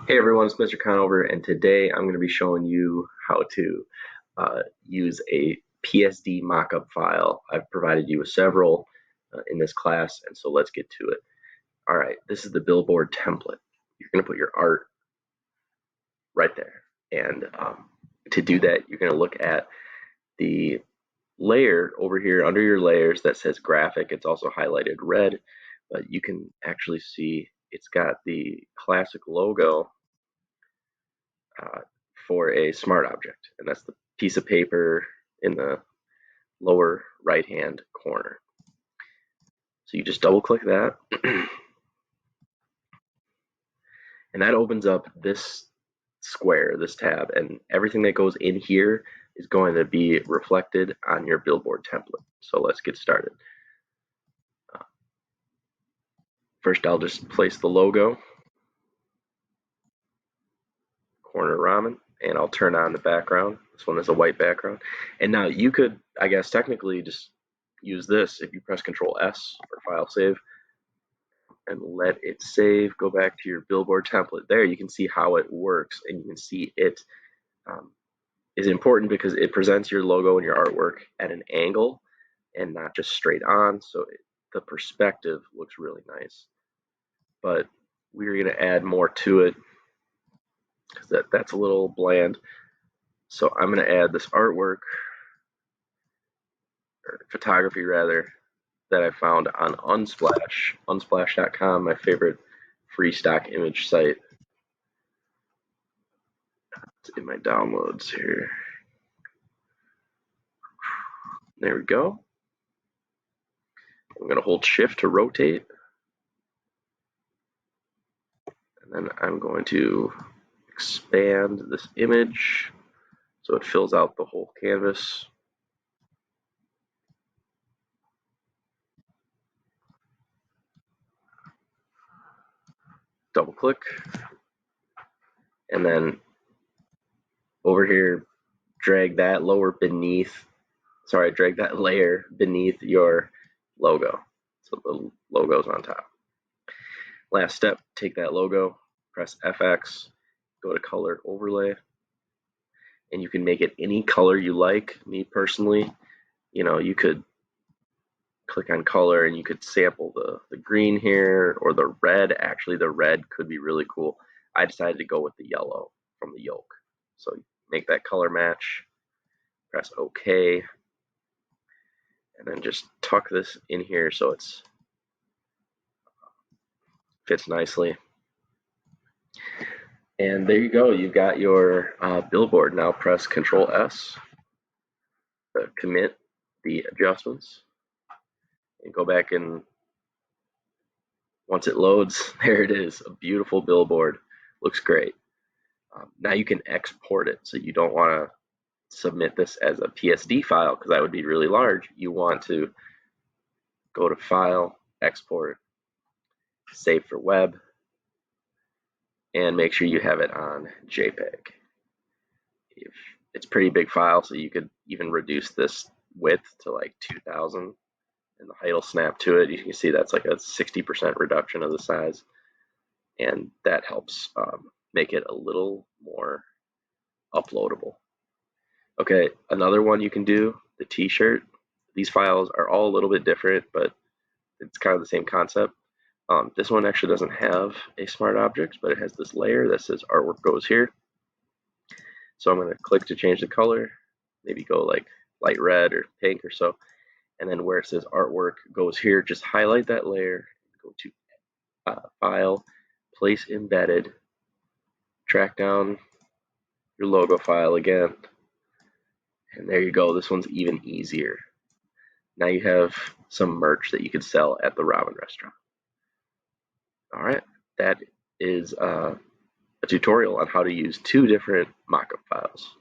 Hey everyone, it's Mr. Conover, and today I'm going to be showing you how to use a PSD mockup file. I've provided you with several in this class, and so let's get to it. All right, this is the billboard template. You're going to put your art right there, and to do that, you're going to look at the layer over here under your layers that says graphic. It's also highlighted red, but you can actually see it's got the classic logo uh, for a smart object, and that's the piece of paper in the lower right hand corner. So you just double click that and that opens up this square, this tab, and everything that goes in here is going to be reflected on your billboard template. So let's get started. First, I'll just place the logo, corner ramen, and I'll turn on the background. This one is a white background. And now you could, I guess, technically just use this if you press Control S for file save and let it save. Go back to your billboard template. There you can see how it works, and you can see it is important because it presents your logo and your artwork at an angle and not just straight on, so the perspective looks really nice. But we're going to add more to it because that's a little bland. So I'm going to add this artwork, or photography rather, that I found on Unsplash, unsplash.com, my favorite free stock image site. It's in my downloads here. There we go. I'm going to hold shift to rotate. And then I'm going to expand this image so it fills out the whole canvas. Double click. And then over here, drag that layer beneath your logo. So the logo's on top. Last step, take that logo, press FX, go to color overlay, and you can make it any color you like. Me personally, you could click on color and you could sample the green here or the red. Actually, the red could be really cool. I decided to go with the yellow from the yolk. So make that color match, press OK, and then just tuck this in here so it's fits nicely. And there you go. You've got your billboard. Now press Control S to commit the adjustments and go back, and once it loads, there it is, a beautiful billboard. Looks great. Now you can export it, so you don't want to submit this as a PSD file because that would be really large. You want to go to File, Export, Save for Web, and make sure you have it on JPEG. It's a pretty big file, so you could even reduce this width to like 2000, and the height will snap to it. You can see that's like a 60% reduction of the size, and that helps make it a little more uploadable. Okay, another one you can do, the T-shirt. These files are all a little bit different, but it's kind of the same concept. This one actually doesn't have a smart object, but it has this layer that says artwork goes here. So I'm going to click to change the color, maybe go like light red or pink or so. And then where it says artwork goes here, just highlight that layer, go to File, Place Embedded, track down your logo file again. And there you go. This one's even easier. Now you have some merch that you can sell at the ramen restaurant. All right, that is a tutorial on how to use two different mockup files.